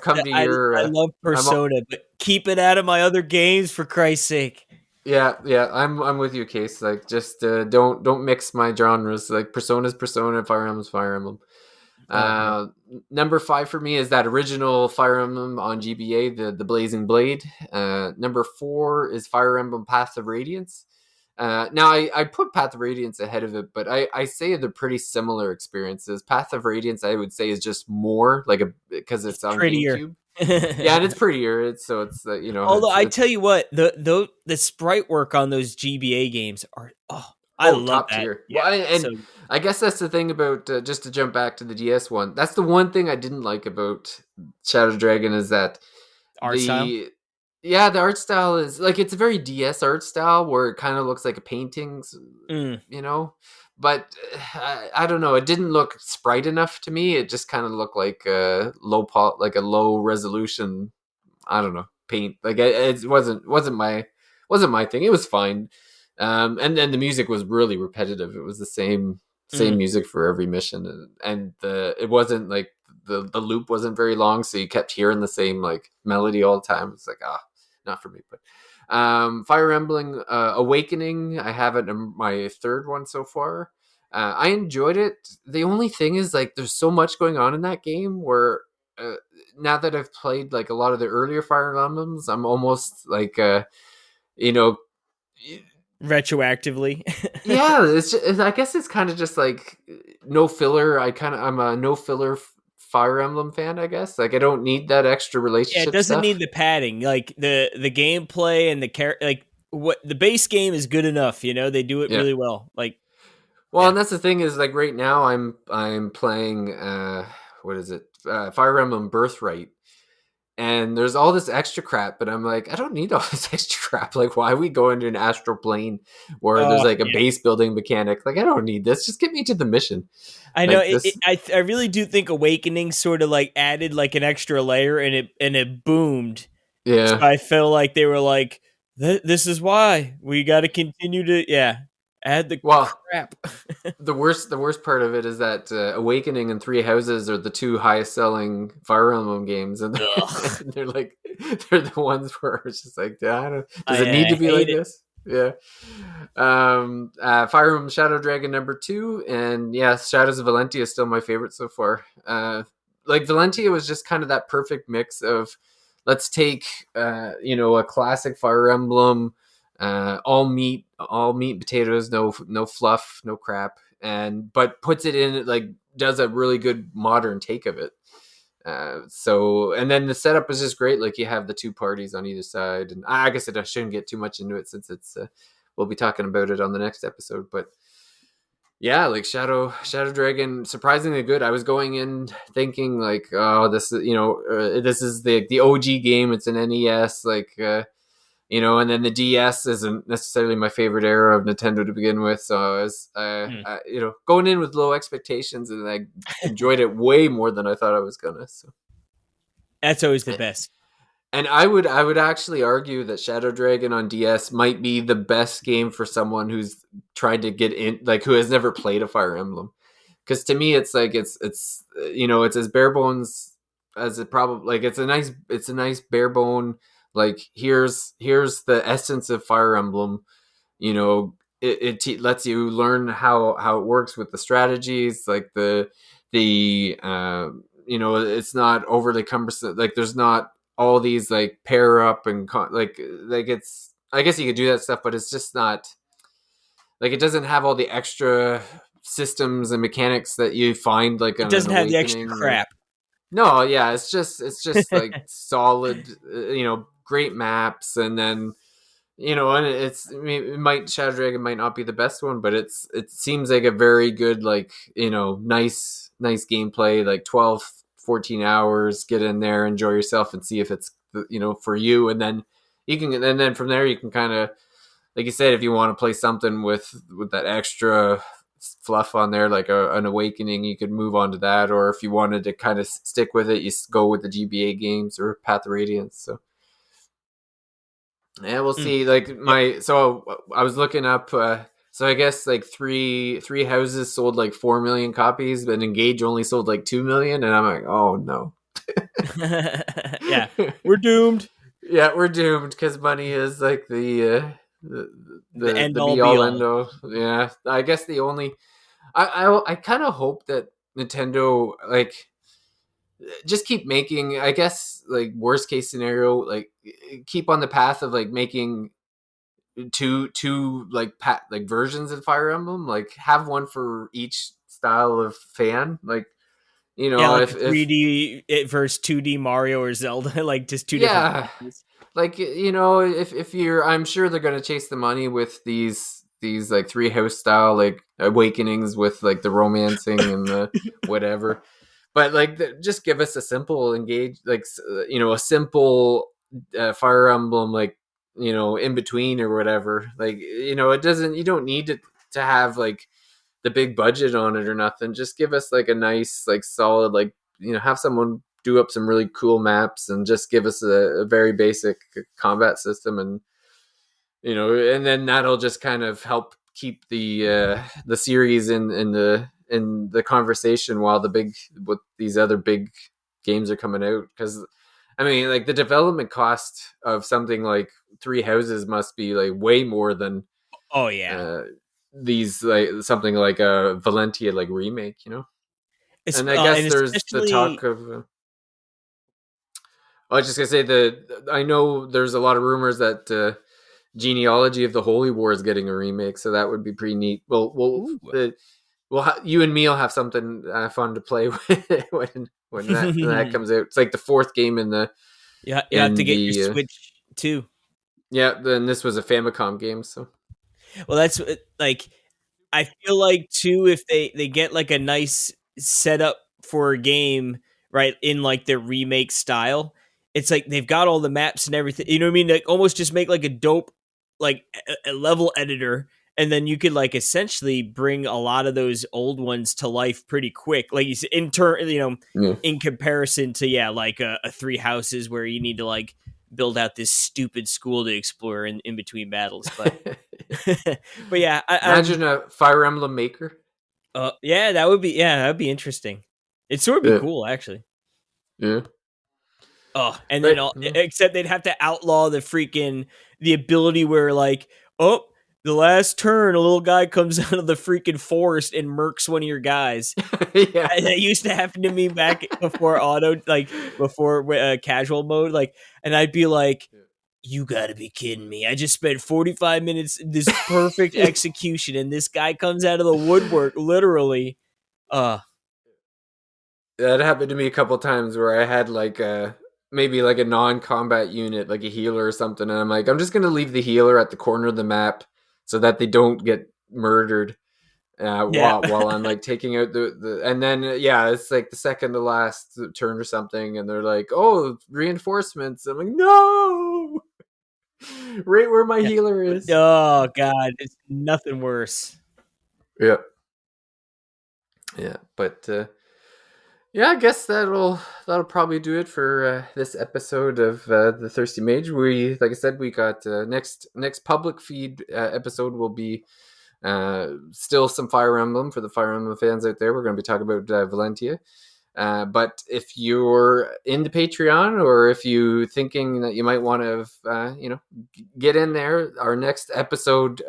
Speaker 2: love Persona, but keep it out of my other games, for Christ's sake.
Speaker 1: Yeah, I'm with you, Case. Like, just don't mix my genres. Like, Persona's Persona, Fire Emblem's Fire Emblem. Number 5 for me is that original Fire Emblem on GBA, the Blazing Blade. Number 4 is Fire Emblem Path of Radiance. Now I put Path of Radiance ahead of it, but I say they're pretty similar experiences. Path of Radiance, I would say, is just more like because it's on
Speaker 2: prettier.
Speaker 1: GameCube. Yeah, and it's prettier. It's
Speaker 2: Although I tell you what, the sprite work on those GBA games are I love
Speaker 1: top
Speaker 2: that.
Speaker 1: tier.
Speaker 2: Yeah,
Speaker 1: well, I guess that's the thing about just to jump back to the DS one. That's the one thing I didn't like about Shadow Dragon is that
Speaker 2: art style.
Speaker 1: Yeah, the art style is like, it's a very DS art style where it kind of looks like a painting, But I don't know. It didn't look sprite enough to me. It just kind of looked like a low resolution. I don't know, paint. Like, it wasn't my thing. It was fine. And then the music was really repetitive. It was the same music for every mission, and it wasn't like the loop wasn't very long, so you kept hearing the same like melody all the time. It's like not for me. But Fire Emblem Awakening, I have it in my third one so far. I enjoyed it. The only thing is like there's so much going on in that game where now that I've played like a lot of the earlier Fire Emblems, I'm almost like you know
Speaker 2: Retroactively.
Speaker 1: yeah, I guess it's kind of just like no filler. I'm a no filler Fire Emblem fan, I guess. Like I don't need that extra
Speaker 2: Yeah, it
Speaker 1: relationship
Speaker 2: doesn't
Speaker 1: stuff.
Speaker 2: need the padding. Like the gameplay and like what the base game is good enough. They do it
Speaker 1: Yeah.
Speaker 2: really well. Like,
Speaker 1: Well,
Speaker 2: yeah,
Speaker 1: and that's the thing is like right now I'm playing what is it? Fire Emblem Birthright. And there's all this extra crap, but I'm like, I don't need all this extra crap. Like, why we go into an astral plane where there's
Speaker 2: oh
Speaker 1: like a
Speaker 2: yeah,
Speaker 1: base building mechanic? Like, I don't need this. Just get me to the mission.
Speaker 2: I know.
Speaker 1: Like this,
Speaker 2: I really do think Awakening sort of like added like an extra layer, and it boomed. So
Speaker 1: yeah.
Speaker 2: I feel like they were like, this is why we got to continue to add the
Speaker 1: Well,
Speaker 2: crap.
Speaker 1: the worst part of it is that Awakening and Three Houses are the two highest selling Fire Emblem games, and
Speaker 2: Ugh,
Speaker 1: they're like they're the ones where it's just like, does it need
Speaker 2: I
Speaker 1: to be like
Speaker 2: hate it.
Speaker 1: this? Yeah. Fire Emblem Shadow Dragon number 2, and yeah, Shadows of Valentia is still my favorite so far. Like Valentia was just kind of that perfect mix of let's take a classic Fire Emblem, all meat and potatoes, no fluff, no crap, and but puts it in like does a really good modern take of it. So and then the setup is just great. Like you have the two parties on either side, and I guess I shouldn't get too much into it since it's we'll be talking about it on the next episode. But yeah, like Shadow Dragon, surprisingly good. I was going in thinking like, oh, this is this is the OG game. It's an NES, like and then the DS isn't necessarily my favorite era of Nintendo to begin with. So I was,
Speaker 2: Hmm.
Speaker 1: going in with low expectations, and I enjoyed it way more than I thought I was gonna. So,
Speaker 2: That's always the best.
Speaker 1: and I would actually argue that Shadow Dragon on DS might be the best game for someone who's tried to get in, like who has never played a Fire Emblem. Because to me, it's like it's as bare bones as it probably like it's a nice bare bone like here's the essence of Fire Emblem. It lets you learn how it works with the strategies, like it's not overly cumbersome. Like there's not all these like pair up and like it's I guess you could do that stuff, but it's just not like it doesn't have all the extra systems and mechanics that you find like
Speaker 2: It
Speaker 1: on an
Speaker 2: doesn't have the extra
Speaker 1: Awakening or
Speaker 2: crap.
Speaker 1: no, yeah, it's just like solid, great maps, and then and I mean, Shadow Dragon might not be the best one, but it seems like a very good like nice gameplay, like 12, 14 hours, get in there, enjoy yourself, and see if it's for you, and then from there you can kind of like you said, if you want to play something with that extra fluff on there, like an Awakening, you could move on to that. Or if you wanted to kind of stick with it, you go with the GBA games or Path of Radiance. So yeah, we'll
Speaker 2: Mm.
Speaker 1: see. Like
Speaker 2: Yep.
Speaker 1: so I was looking up. So I guess like three houses sold like 4 million copies, but Engage only sold like 2 million, and I'm like, oh no.
Speaker 2: Yeah, we're doomed.
Speaker 1: Yeah, we're doomed because money is like
Speaker 2: The end
Speaker 1: the
Speaker 2: all
Speaker 1: be
Speaker 2: be
Speaker 1: all
Speaker 2: all.
Speaker 1: end all. Yeah, I guess the only I kind of hope that Nintendo like just keep making. I guess like worst case scenario, like keep on the path of like making two like versions of Fire Emblem. Like have one for each style of fan. Like
Speaker 2: Yeah, like a
Speaker 1: if
Speaker 2: 3D versus 2D Mario or Zelda, like just two different
Speaker 1: yeah,
Speaker 2: things.
Speaker 1: like if you're I'm sure they're gonna chase the money with these like three house style like awakenings with like the romancing and the whatever, but like just give us a simple engage like a simple Fire Emblem like in between or whatever, like it doesn't you don't need to have like the big budget on it or nothing. Just give us like a nice like solid like have someone do up some really cool maps and just give us a very basic combat system, and and then that'll just kind of help keep the series in in the conversation while with these other big games are coming out. Because I mean, like the development cost of something like Three Houses must be like way more than
Speaker 2: Oh yeah.
Speaker 1: These like something like a Valentia like remake, you know. And I guess
Speaker 2: And
Speaker 1: there's the talk
Speaker 2: especially,
Speaker 1: of. I was just gonna say I know there's a lot of rumors that Genealogy of the Holy War is getting a remake, so that would be pretty neat.
Speaker 2: ooh.
Speaker 1: You and me will have something fun to play with when that comes out. It's like the fourth game in the
Speaker 2: Yeah, you have to
Speaker 1: in
Speaker 2: get your
Speaker 1: the
Speaker 2: Switch too.
Speaker 1: yeah. Then this was a Famicom game, so
Speaker 2: Well, that's like I feel like too if they get like a nice setup for a game right in like their remake style, it's like they've got all the maps and everything. You know what I mean? Like almost just make like a dope like a level editor, and then you could like essentially bring a lot of those old ones to life pretty quick. Like you said,
Speaker 1: yeah.
Speaker 2: in comparison to like a Three Houses where you need to like build out this stupid school to explore in between battles, but. But yeah,
Speaker 1: Imagine a Fire Emblem Maker.
Speaker 2: yeah, that'd be interesting. It'd sort of be
Speaker 1: Yeah,
Speaker 2: cool, actually.
Speaker 1: yeah,
Speaker 2: Oh, and then
Speaker 1: right. Yeah.
Speaker 2: except they'd have to outlaw the ability where like, oh, the last turn, a little guy comes out of the freaking forest and murks one of your guys.
Speaker 1: Yeah.
Speaker 2: That used to happen to me back before before casual mode, like, and I'd be like, you gotta be kidding me. I just spent 45 minutes in this perfect execution and this guy comes out of the woodwork, literally.
Speaker 1: That happened to me a couple times where I had like maybe like a non-combat unit, like a healer or something, and I'm like, I'm just gonna leave the healer at the corner of the map so that they don't get murdered
Speaker 2: Yeah.
Speaker 1: while I'm like taking out the and then yeah, it's like the second to last turn or something, and they're like, oh, reinforcements. I'm like, no, right where my
Speaker 2: Yeah.
Speaker 1: healer is.
Speaker 2: Oh god, it's nothing worse.
Speaker 1: Yeah, yeah, but. Yeah, I guess that'll probably do it for this episode of the Thirsty Mage. We, like I said, we got next public feed episode will be still some Fire Emblem for the Fire Emblem fans out there. We're going to be talking about Valentia. But if you're in the Patreon, or if you thinking that you might want to, get in there, our next episode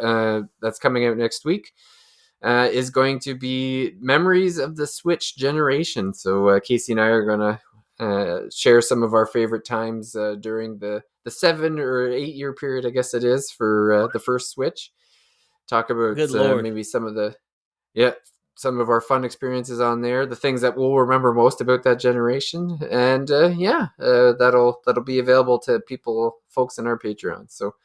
Speaker 1: that's coming out next week. Is going to be memories of the Switch generation. So Casey and I are going to share some of our favorite times during the 7 or 8 year period, I guess it is, for the first Switch. Talk about
Speaker 2: Good lord.
Speaker 1: maybe some of our fun experiences on there, the things that we'll remember most about that generation, and that'll be available to folks in our Patreon. So.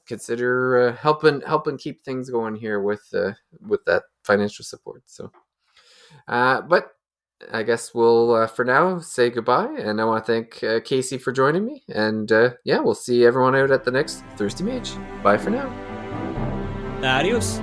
Speaker 1: Consider helping keep things going here with that financial support. So, but I guess we'll for now say goodbye, and I want to thank Casey for joining me, and we'll see everyone out at the next Thirsty Mage. Bye for now.
Speaker 2: Adios.